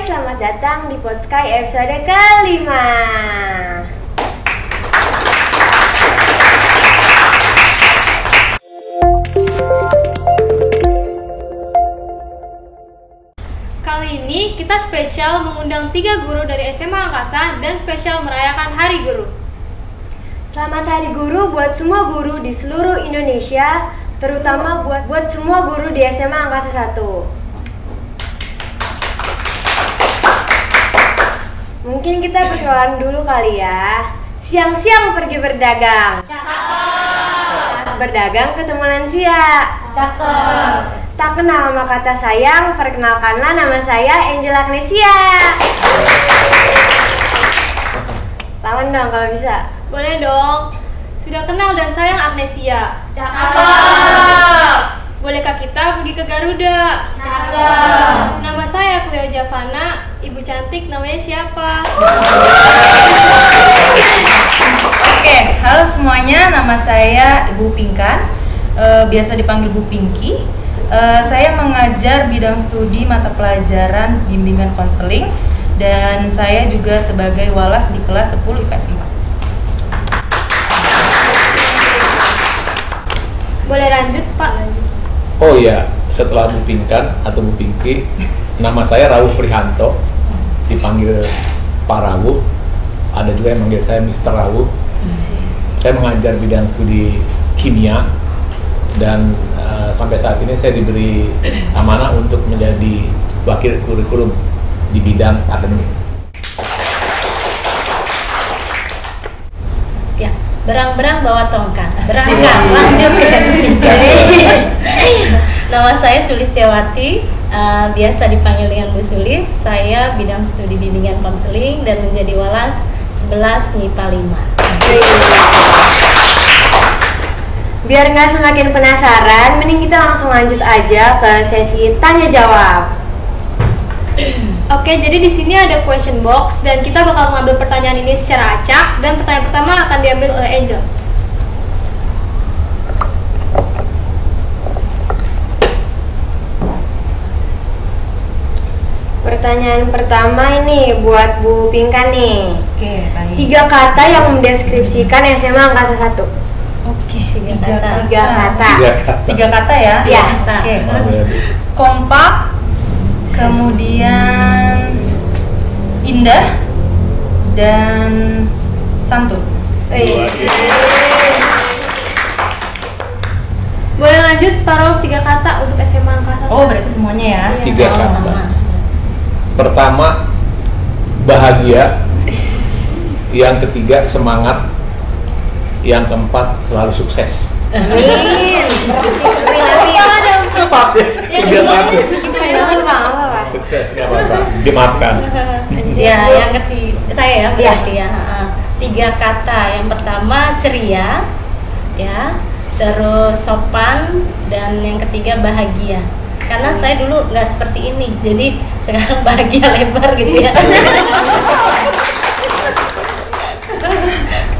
selamat datang di Podsky episode kelima. Kali ini kita spesial mengundang 3 guru dari SMA Angkasa dan spesial merayakan Hari Guru. Selamat Hari Guru buat semua guru di seluruh Indonesia, terutama buat semua guru di SMA Angkasa 1. Mungkin kita perkenalan dulu kali ya. Siang-siang pergi berdagang. Cakep. Berdagang ketemu lansia. Cakep. Tak kenal sama kata sayang, perkenalkanlah nama saya Angel Agnesia. Lawan dong kalau bisa. Boleh dong. Sudah kenal dan sayang Agnesia. Cakep. Bolehkah kita pergi ke Garuda? Cakep. Nama saya Cleo Javana. Ibu cantik namanya siapa? Oke, halo semuanya, nama saya Ibu Pinkan, biasa dipanggil Bu Pinky. Saya mengajar bidang studi mata pelajaran bimbingan konseling dan saya juga sebagai walas di kelas 10 IPS 5. Boleh lanjut, Pak? Oh iya, setelah Bu Pinkan atau Bu Pinky, nama saya Rauf Prihanto, dipanggil Pak Rawu. Ada juga yang manggil saya Mr. Rawu. Saya mengajar bidang studi kimia dan sampai saat ini saya diberi amanah untuk menjadi wakil kurikulum di bidang akademik. Ya, berang-berang bawa tongkat. Berangkat, lanjut ya. Nama saya Sulistiawati, biasa dipanggil dengan Bu Sulis. Saya bidang studi bimbingan konseling dan menjadi walas 11 MIPA 5. Biar nggak semakin penasaran, mending kita langsung lanjut aja ke sesi tanya jawab. Oke, jadi di sini ada question box dan kita bakal mengambil pertanyaan ini secara acak dan pertanyaan pertama akan diambil oleh Angel. Pertanyaan pertama ini buat Bu Pinkan nih. Oke, baik. 3 kata yang mendeskripsikan SMA Angkasa 1. Oke, 3 kata. 3 kata ya? Iya. Oke. Kompak, kemudian indah, dan santun. Boleh lanjut, Pak Rauf, 3 kata untuk SMA Angkasa 1. Oh, berarti semuanya ya? 3 Oh, kata. sama. Pertama, bahagia. Yang ketiga, semangat. Yang keempat, selalu sukses. Amin. Ada untuk Cepat ya. yang Biar kedua aku. Apa? Sukses, nggak apa-apa. Dimaafkan. Ya, yang ketiga saya ya berarti ya. 3 kata. Yang pertama ceria, ya, terus sopan, dan yang ketiga bahagia. Karena saya dulu nggak seperti ini, jadi sekarang bahagia lebar gitu ya.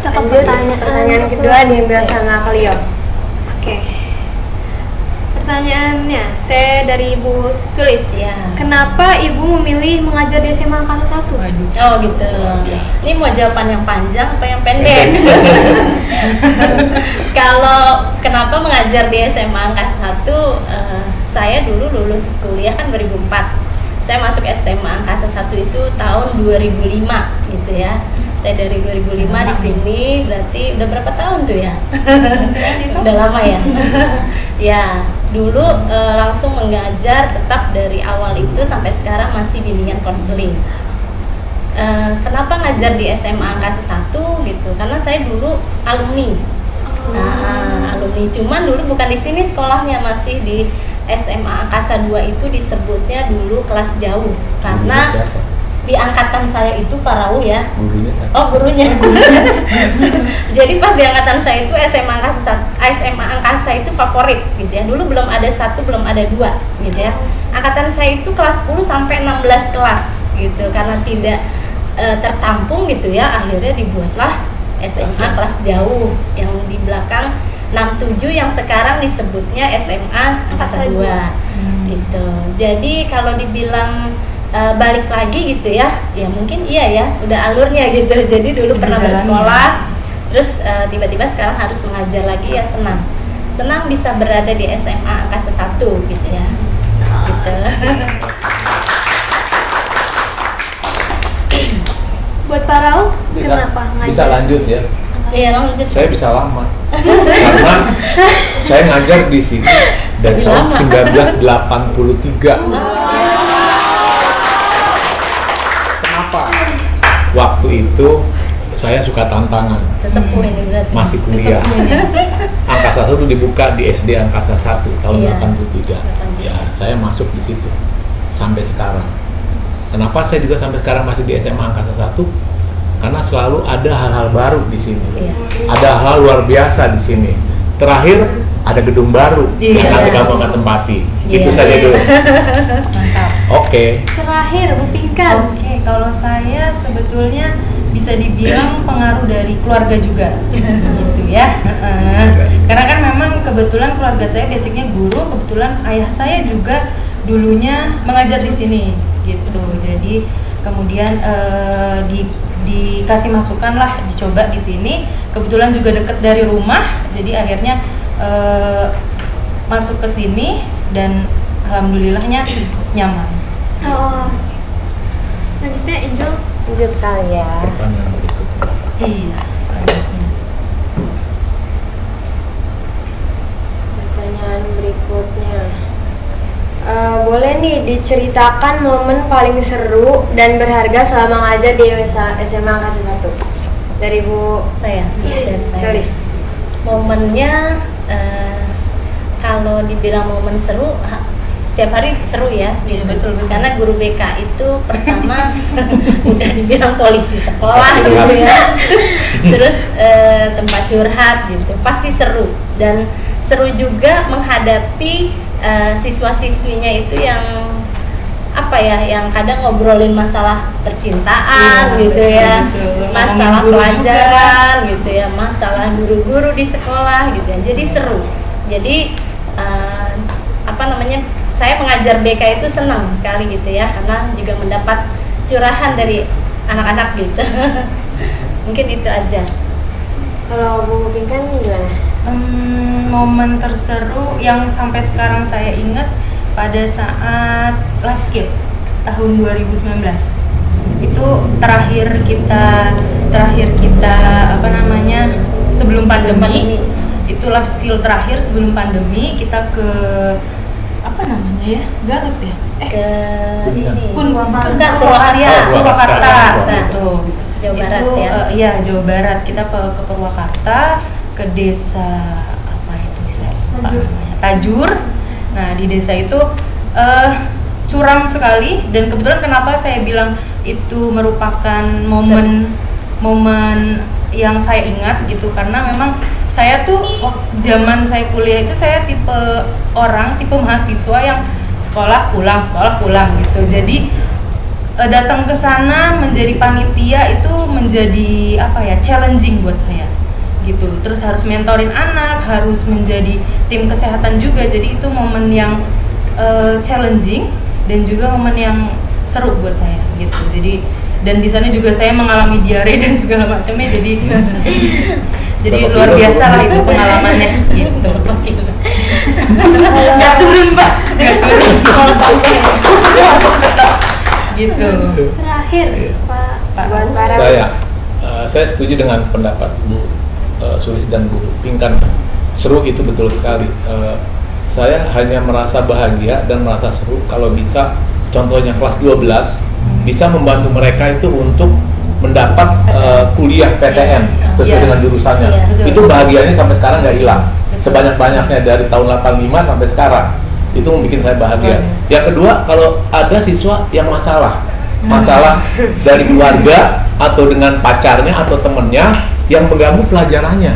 Lanjut, pertanyaan kedua diambil sama Cleo. Oke. Pertanyaannya, saya dari Ibu Sulis. Ya. Kenapa Ibu memilih mengajar di SMA Angkasa 1? Oh gitu. Ini mau jawaban yang panjang apa yang pendek? Kalau kenapa mengajar di SMA Angkasa 1, saya dulu lulus kuliah kan 2004. Saya masuk SMA Angkasa 1 itu tahun 2005 gitu ya. Saya dari 2005 di sini, berarti udah berapa tahun tuh ya? Udah lama ya. Ya, dulu langsung mengajar tetap dari awal itu sampai sekarang masih bimbingan konseling. Kenapa ngajar di SMA Angkasa 1 gitu? Karena saya dulu alumni. Alumni, cuman dulu bukan di sini sekolahnya, masih di SMA Angkasa 2 itu disebutnya dulu kelas jauh. Karena di angkatan saya itu Pak Rawu ya. Gurunya saya. Oh, gurunya. Jadi pas di angkatan saya itu SMA Angkasa itu favorit gitu ya. Dulu belum ada 1, belum ada 2 gitu ya. Angkatan saya itu kelas 10 sampai 16 kelas gitu. Karena tidak tertampung gitu ya, akhirnya dibuatlah SMA kelas jauh yang di belakang 67 yang sekarang disebutnya SMA Angkasa 2 gitu. Jadi kalau dibilang balik lagi gitu ya mungkin iya ya udah alurnya gitu. Jadi dulu pernah bersekolah terus tiba-tiba sekarang harus mengajar lagi ya senang bisa berada di SMA Angkasa 1 gitu ya. Gitu. Buat Pak Raul, Bisa, kenapa ngajar? bisa lanjut ya. Iya lanjut. Saya bisa lama karena saya ngajar di sini dari tahun 1983. Kenapa? Waktu itu saya suka tantangan. Sesepuh ini berarti. Masih kuliah. Angkasa 1 dibuka di SD Angkasa 1 tahun 83. Ya, saya masuk di situ sampai sekarang. Kenapa saya juga sampai sekarang masih di SMA Angkasa 1? Karena selalu ada hal-hal baru di sini. Iya. Ada hal luar biasa di sini. Terakhir ada gedung baru yang nanti kamu akan tempati. Itu saja dulu. Mantap. Oke. Terakhir, Bu Pinkan. Oke, kalau saya sebetulnya bisa dibilang pengaruh dari keluarga juga, gitu ya. Karena kan memang kebetulan keluarga saya basicnya guru, kebetulan ayah saya juga dulunya mengajar di sini, gitu. Jadi kemudian dikasih masukan lah, dicoba di sini. Kebetulan juga deket dari rumah, jadi akhirnya masuk ke sini dan alhamdulillahnya nyaman. Oh. Lanjutnya Angel. Lanjut kali ya. Pertanyaan berikutnya. Iya, selanjutnya. Pertanyaan berikutnya. Boleh nih diceritakan momen paling seru dan berharga selama ngajar di SMA Angkasa 1 dari Bu Saya. Sulis. Dari saya. Sulis. Momennya kalau dibilang momen seru setiap hari seru ya. Iya, betul. Karena guru BK itu pertama udah dibilang polisi sekolah gitu ya. Terus tempat curhat gitu pasti seru, dan seru juga menghadapi siswa-siswinya itu yang apa ya, yang kadang ngobrolin masalah percintaan Iya, gitu betul, ya, betul. masalah Ngomongin guru pelajaran gitu ya, masalah guru-guru di sekolah gitu ya. Jadi seru. Jadi apa namanya, saya mengajar BK itu senang sekali gitu ya, karena juga mendapat curahan dari anak-anak gitu. Mungkin itu aja. Kalau Bu Pinkan gimana? Momen terseru yang sampai sekarang saya ingat pada saat life skill tahun 2019. Itu terakhir kita apa namanya, sebelum pandemi. Itu life skill terakhir sebelum pandemi. Kita ke apa namanya ya, Garut ya, Ke ini Purwakarta, Purwakarta. gitu. Jawa Barat Itu, ya. iya, Jawa Barat. Kita ke Purwakarta, ke desa apa itu, saya lupa namanya, Tajur. Nah, di desa itu curam sekali, dan kebetulan kenapa saya bilang itu merupakan momen yang saya ingat gitu, karena memang saya tuh zaman saya kuliah itu saya tipe mahasiswa yang sekolah pulang gitu. Jadi datang ke sana menjadi panitia itu menjadi apa ya, challenging buat saya gitu. Terus harus mentorin anak, harus menjadi tim kesehatan juga. Jadi itu momen yang challenging dan juga momen yang seru buat saya gitu. Jadi dan di sana juga saya mengalami diare dan segala macamnya. Jadi luar biasa lah itu pengalamannya gitu. Nggak turun Pak, nggak turun. Gitu. Terakhir, Pak. Buat para Saya setuju dengan pendapat Bu Sulis dan Bu Pinkan. Seru itu betul sekali. Saya hanya merasa bahagia dan merasa seru kalau bisa, contohnya kelas 12 bisa membantu mereka itu untuk mendapat kuliah PTN sesuai dengan jurusannya. Itu bahagianya sampai sekarang nggak hilang. Sebanyak-banyaknya dari tahun 85 sampai sekarang. Itu membuat saya bahagia. Yang kedua, kalau ada siswa yang masalah dari keluarga atau dengan pacarnya atau temennya yang mengganggu pelajarannya,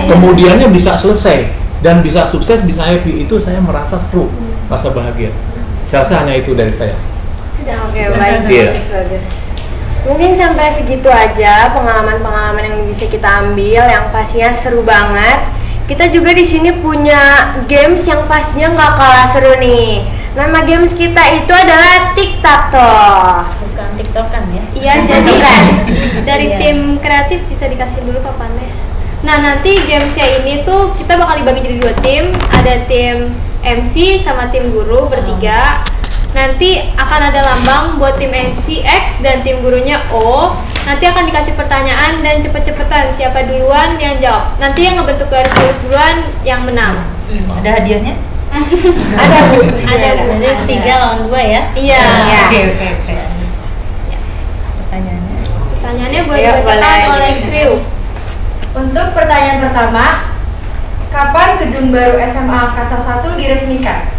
kemudiannya bisa selesai dan bisa sukses, bisa happy, itu saya merasa seru, merasa bahagia. Saya rasa hanya itu dari saya. Oke, baik, Iya. bagus. Mungkin sampai segitu aja pengalaman-pengalaman yang bisa kita ambil, yang pastinya seru banget. Kita juga di sini punya games yang pastinya nggak kalah seru nih. Nama games kita itu adalah tic-tac-toe. Bukan tiktokan ya. Iya, jadi dari Iya. tim kreatif bisa dikasih dulu papannya. Nah, nanti gamesnya ini tuh kita bakal dibagi jadi 2 tim. Ada tim MC sama tim guru bertiga. Nanti akan ada lambang buat tim MC X dan tim gurunya O. Nanti akan dikasih pertanyaan dan cepet-cepetan siapa duluan yang jawab. Nanti yang ngebentuk garis lurus duluan yang menang. Ada hadiahnya? Ada Bu. Ada berarti 3 lawan 2 ya. Iya. Iya. Oke. Pertanyaannya. Pertanyaannya boleh Iya, dibacakan boleh. oleh Kriu. Untuk pertanyaan pertama, kapan gedung baru SMA Angkasa 1 diresmikan?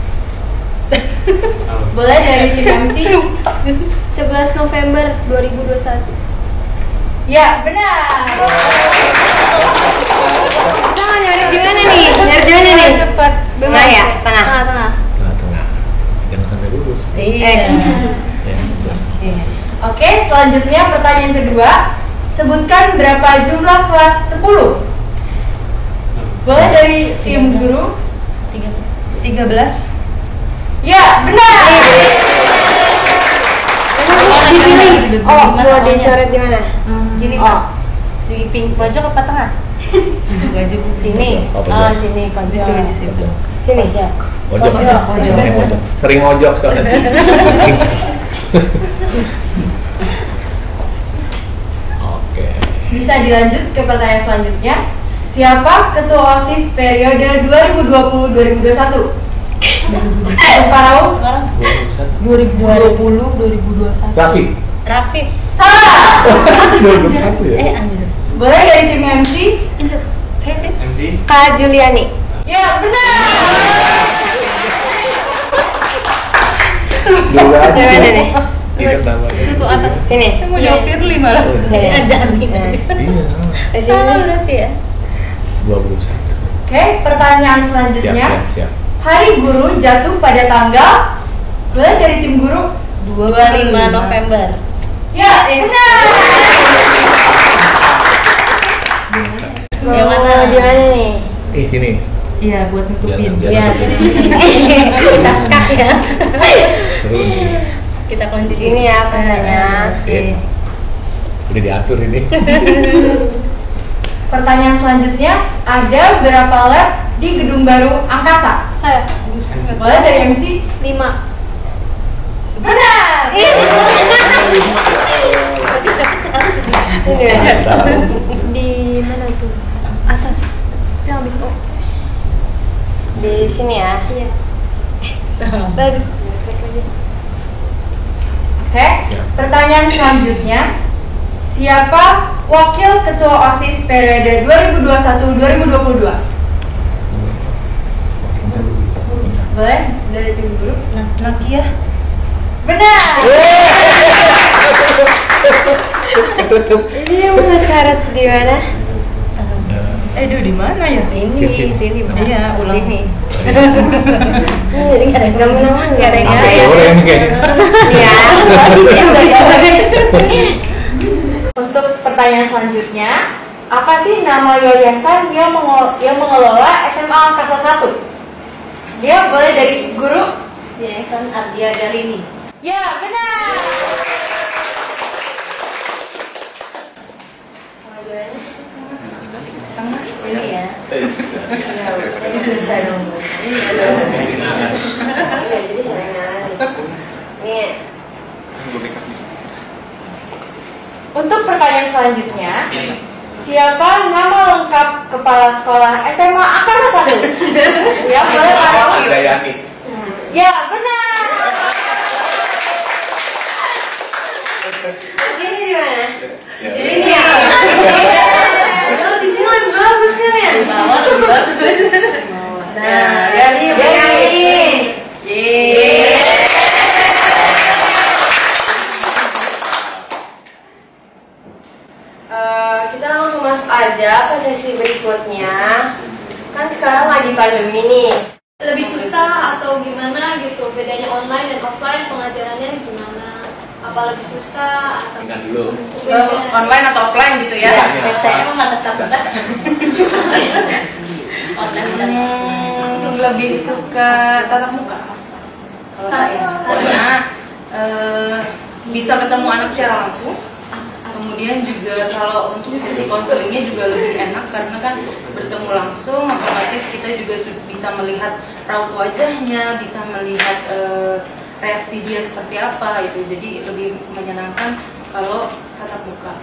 Boleh dari tim MC? 11 November 2021. Ya, benar. Kita mau nyari di mana nih? Nyari di mana nih? Cepat. Tengah ya? Tengah. Tengah. Tengah-tengah. Jangan sampai lurus. Iya. Ya, betul. Oke, selanjutnya pertanyaan kedua. Sebutkan berapa jumlah kelas 10? Boleh dari tim guru? 13. Ya, benar. Di sini. Oh, mau dicoret di mana? Sini Oh. Pak. Di ping pojok apa tengah? Juga aja Bu. Sini. Oh, pojok. Oh, sini pojok. Itu aja situ. Sini. Pojok. Ojok. Ojok. Sering ojok. Sering ojok soalnya. Oke. Bisa dilanjut ke pertanyaan selanjutnya. Siapa ketua OSIS periode 2020-2021? Pak Rauf? Sekarang 2020-2021. Raffi. Raffi. Salah. 2021 ya? Anjir. Boleh dari tim MC? Saya Kak Juliani. Ya, benar. Dulu aja. Di mana nih? Ingat namanya. Itu tuh atas. Sini. Saya mau jawab Firly malah. Bisa jadi. Iya. Di Salah sini. berarti ya. 21. Oke, pertanyaan Siap, selanjutnya. siap. Hari guru jatuh pada tanggal? Boleh dari tim guru? 25 November. Ya, benar. Yang mana? Di mana nih? Sini. Iya, buat nutupin. Jangan Iya. nutupin. Kita skak ya. Seru nih. Kita Di kunci. sini ya katanya. Sip. Udah diatur ini. Pertanyaan selanjutnya, ada berapa lab di gedung baru Angkasa? Saya Boleh dari MC? 5. Benar. Ini ya. Tahu. Di mana tuh? Atas. Itu yang habis O. Di sini ya. Iya. Baru. Oke, pertanyaan selanjutnya. Siapa wakil ketua OSIS periode 2021-2022? Boleh dari tim guru? Nakia. Benar. Ini yang bisa caret di mana? Duh, di mana ya? Sini benar. Iya, ulang. Sini. Jadi nggak ada yang menang. Nggak ada yang Sampai ya. sore ini kayaknya. Iya. Untuk pertanyaan selanjutnya, apa sih nama yayasan yang mengelola SMA Angkasa 1? Ya, boleh dari guru? Yayasan Ardia Darini. Ya, benar. Sini ya. Bisa dong. Jadi saya nih. Untuk pertanyaan selanjutnya, siapa nama lengkap kepala sekolah SMA Angkasa 1? Ya, boleh Pak Rawi. Dayani. Ya, benar. Ini di mana? Ya. Di sini ya. Kalau di sini lebih bagus kan ya? Bawah lebih bagus. Nah, dari ini. Kita langsung masuk aja ke sesi berikutnya. Kan sekarang lagi pandemi nih. Lebih susah atau gimana gitu? Bedanya online dan offline pengajarannya gimana? Apa lebih susah atau Ingat dulu. Online atau offline gitu ya? Iya. Emang batas batas. Online bisa. Lebih suka tatap muka. kalau saya karena bisa ketemu anak secara langsung. Kemudian juga kalau untuk sesi konselingnya juga lebih enak karena kan bertemu langsung, otomatis kita juga bisa melihat raut wajahnya, bisa melihat reaksi dia seperti apa itu. Jadi lebih menyenangkan kalau tatap muka.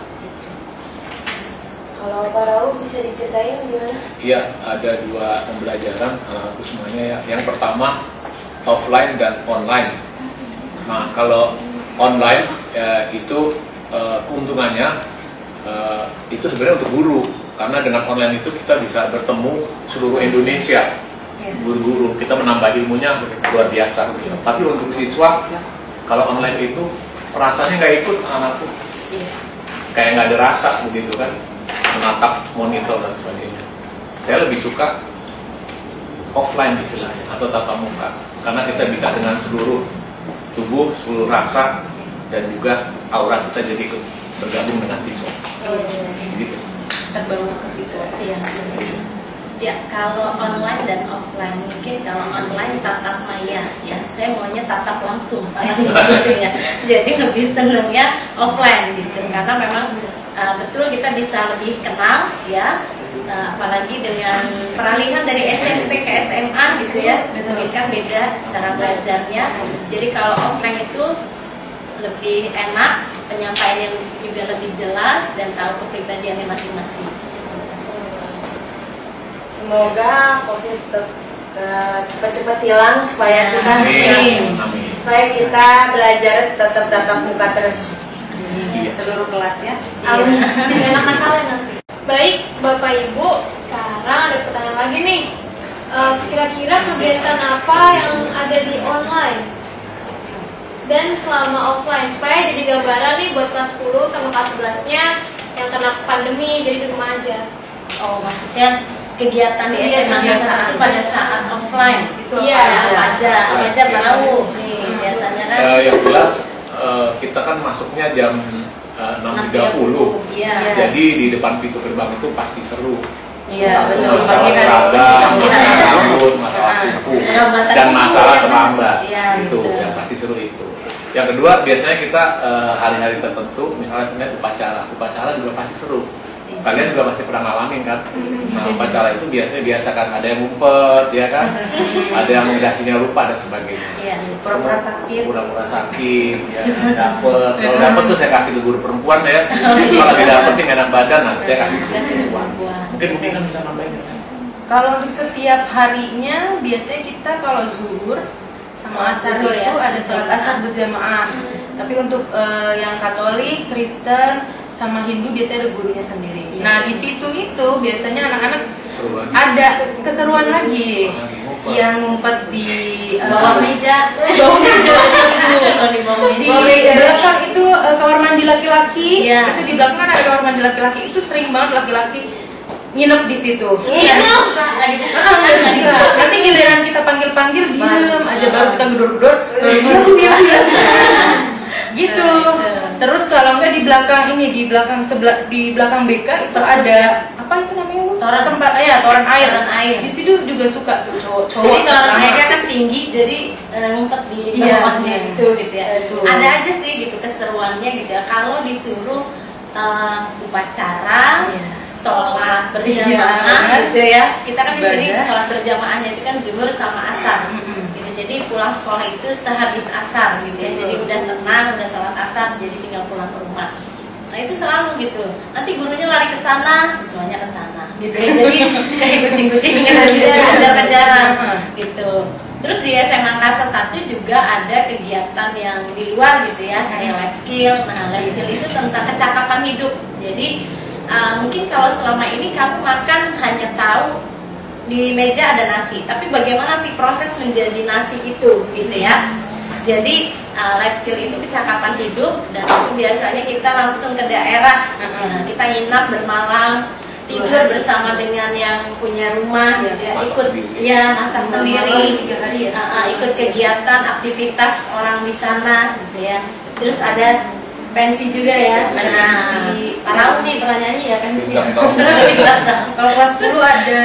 Kalau Pak Raul bisa diceritain gimana? Iya, ada 2 pembelajaran anak-anakku semuanya ya. Yang pertama offline dan online. Nah, kalau online ya, itu keuntungannya itu sebenarnya untuk guru, karena dengan online itu kita bisa bertemu seluruh Indonesia, guru-guru, kita menambah ilmunya luar biasa. Tapi untuk siswa, kalau online itu rasanya nggak ikut anakku, kayak nggak ada rasa begitu kan, menatap monitor dan sebagainya. Saya lebih suka offline istilahnya atau tatap muka, karena kita bisa dengan seluruh tubuh, seluruh rasa, dan juga aura kita jadi bergabung dengan siswa. Gitu. Terbawa ke siswa. Iya. Ya, kalau online dan offline, mungkin kalau online tatap maya, ya saya maunya tatap langsung, gitu ya. Jadi lebih senangnya offline gitu, karena memang betul kita bisa lebih kenal, ya. Apalagi dengan peralihan dari SMP ke SMA gitu ya, kan beda cara belajarnya. Jadi kalau offline itu lebih enak, penyampaian yang juga lebih jelas dan tahu kepribadiannya masing-masing. Semoga COVID cepat-cepat hilang supaya kita supaya kita belajar tetap tatap muka terus. Seluruh kelas ya. Amin. Dengan anak kalian nanti. Baik, Bapak Ibu, sekarang ada pertanyaan lagi nih. Kira-kira kegiatan apa yang ada di online dan selama offline, supaya jadi gambaran nih buat kelas 10 sama kelas 11-nya yang kena pandemi jadi di rumah aja. Oh, maksudnya kegiatan di SMA itu pada saat offline itu apa aja baru nih biasanya kan. Yang jelas kita kan masuknya jam 6.30. Iya. Jadi di depan pintu gerbang itu pasti seru. Iya, betul. Masalah seragam, masalah rambut, masalah kuku, dan masalah terlambat. Iya, Itu betul. yang pasti seru itu. Yang kedua, biasanya kita hari-hari tertentu, misalnya Senin upacara juga pasti seru. Kalian juga pasti pernah ngalamin kan? Nah, upacara itu biasa kan, ada yang ngumpet, ya kan? Ada yang dasinya lupa dan sebagainya. Iya. Pura-pura sakit. Pura-pura sakit, ya dapet. Kalau dapet tuh saya kasih ke guru perempuan ya. Kalau lagi dapet nih enak badan, nah saya kasih ke guru perempuan. Mungkin kan bisa nambahin. Kalau untuk setiap harinya biasanya kita kalau zuhur sama asar Zuhur itu ya, ada sholat asar berjamaah. Tapi untuk yang Katolik, Kristen, sama Hindu biasanya ada gurunya sendiri. Nah di situ itu biasanya anak-anak Seru banget. ada keseruan lagi yang ngumpet di Bawah meja. bawah meja. Kalau di bawah Di meja. belakang itu kamar mandi laki-laki. Iya. Itu di belakang kan ada kamar mandi laki-laki. Itu sering banget laki-laki nginep di situ. Iya. Nanti giliran kita panggil-panggil diem aja, baru kita gedor-gedor diam. Gitu. Terus kalau enggak di belakang ini, di belakang BK itu ada apa itu namanya? Toran. Tempat toran air. Toran air. Di situ juga suka tuh cowok-cowok. Jadi kalau pertama. mereka kan tinggi, jadi ngumpet di Iya, bawahnya iya. itu gitu ya. Betul. Ada aja sih gitu keseruannya gitu ya. Kalau disuruh upacara, sholat berjamaah Iya. gitu ya. Kita kan di sini Ibadah. sholat berjamaahnya itu kan zuhur sama asar. Gitu. Jadi pulang sekolah itu sehabis asar gitu ya. Jadi udah tenang, udah sholat asar, jadi tinggal pulang ke rumah. Nah itu selalu gitu. Nanti gurunya lari ke sana, siswanya ke sana. Gitu ya. Jadi kayak kucing-kucing kejar-kejaran gitu. Terus di SMA Angkasa 1 juga ada kegiatan yang di luar gitu ya, kayak life skill. Nah, life skill itu tentang kecakapan hidup. Jadi mungkin kalau selama ini kamu makan hanya tahu di meja ada nasi, tapi bagaimana sih proses menjadi nasi itu gitu ya. Jadi life skill itu kecakapan hidup, dan itu biasanya kita langsung ke daerah. Nah, kita nginap bermalam, tidur bersama dengan yang punya rumah gitu ya, ikut masak sendiri, ikut kegiatan aktivitas orang di sana gitu ya. Terus ada pensi juga ya. Nah, tahu nih pertanyaannya ya pensi. Kalau kelas 10 ada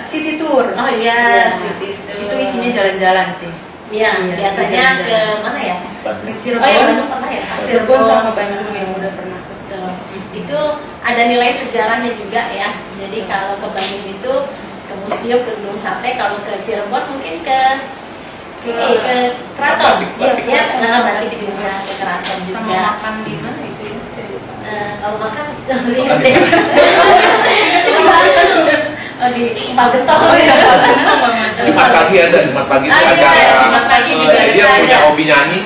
city tour. Oh iya, city tour. Itu isinya jalan-jalan sih. Iya, biasanya ke mana ya? Ke Cirebon. Oh ya, Bandung pernah ya? Pak? Cirebon sama Bandung yang udah pernah. Betul. Itu ada nilai sejarahnya juga ya. Jadi kalau ke Bandung itu ke museum, ke Gunung Sate. Kalau ke Cirebon mungkin ke keraton. Iya, batik juga ke keraton juga. Sama makan di mana itu ya? Kalau makan lihat deh. Oh, di Empal Gentong. Jumat pagi ada, Jumat pagi itu Ah, iya, acara. Jumat pagi juga Dia ada. punya hobi nyanyi,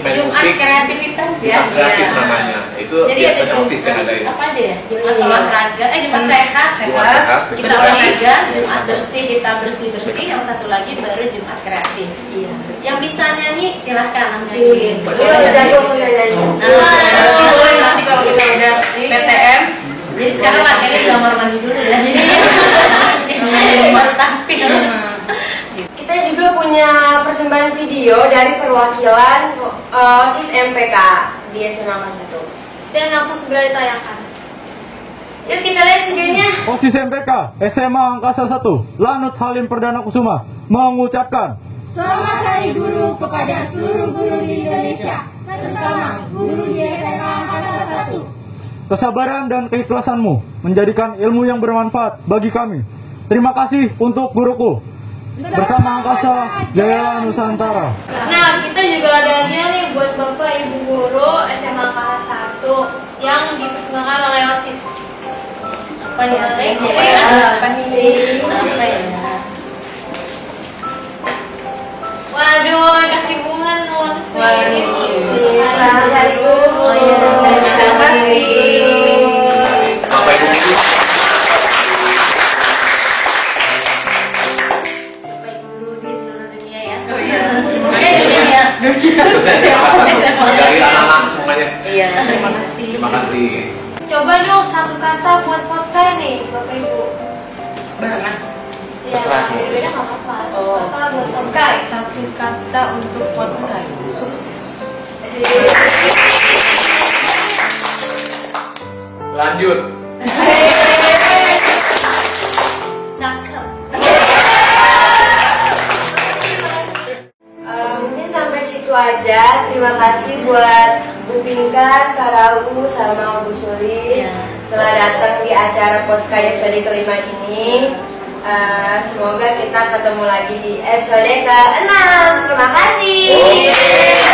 main Jumat musik, kreativitas ya. Jumat kreatif Iya. namanya. Itu Jadi ada biasanya OSIS yang ada itu. apa aja ya? Jumat Iya. olahraga, Jumat sehat. Jumat sehat, Kita olahraga, Jumat bersih, kita bersih-bersih. Yang satu lagi baru Jumat kreatif. Iya. Yang bisa nyanyi silahkan ambilin. Iya, jago punya nyanyi. Nanti boleh nanti kalau kita udah PTM. Jadi sekarang latihannya di kamar mandi dulu ya. Baru tampil. Kita juga punya persembahan video dari perwakilan OSIS MPK di SMA Angkasa 1. Dan langsung segera ditayangkan. Yuk kita lihat videonya. OSIS MPK SMA Angkasa 1 Lanut Halim Perdana Kusuma mengucapkan Selamat Hari Guru kepada seluruh guru di Indonesia, terutama guru di SMA Angkasa 1. kesabaran dan keikhlasanmu menjadikan ilmu yang bermanfaat bagi kami. Terima kasih untuk guruku. Bersama Angkasa Jaya Nusantara. Nah, kita juga ada hadiah nih buat Bapak Ibu Guru SMA Angkasa 1 yang dipersembahkan oleh OSIS. Apa ya? Apa nih? Apa ya? Waduh, kasih bunga semua ini. Selamat Hari Guru. Oh iya, terima kasih. Bapak Ibu Guru, Bapak Ibu Guru di seluruh dunia ya. Oh iya. Dunia. khususnya SMA dari anak-anak semuanya. Iya, terima kasih. Terima kasih. Coba dong satu kata buat podcast nih, Bapak Ibu. Barengan. Ya, Terserah. beda-beda nggak apa-apa. Satu Oh. kata buat podcast. Satu kata untuk Podsky, sukses. Lanjut. Cakep. Mungkin sampai situ aja. Terima kasih buat Bu Pinkan, Kak Rawu, sama Bu Sulis telah datang di acara Podsky episode kelima ini. Semoga kita ketemu lagi di episode ke-6. Terima kasih.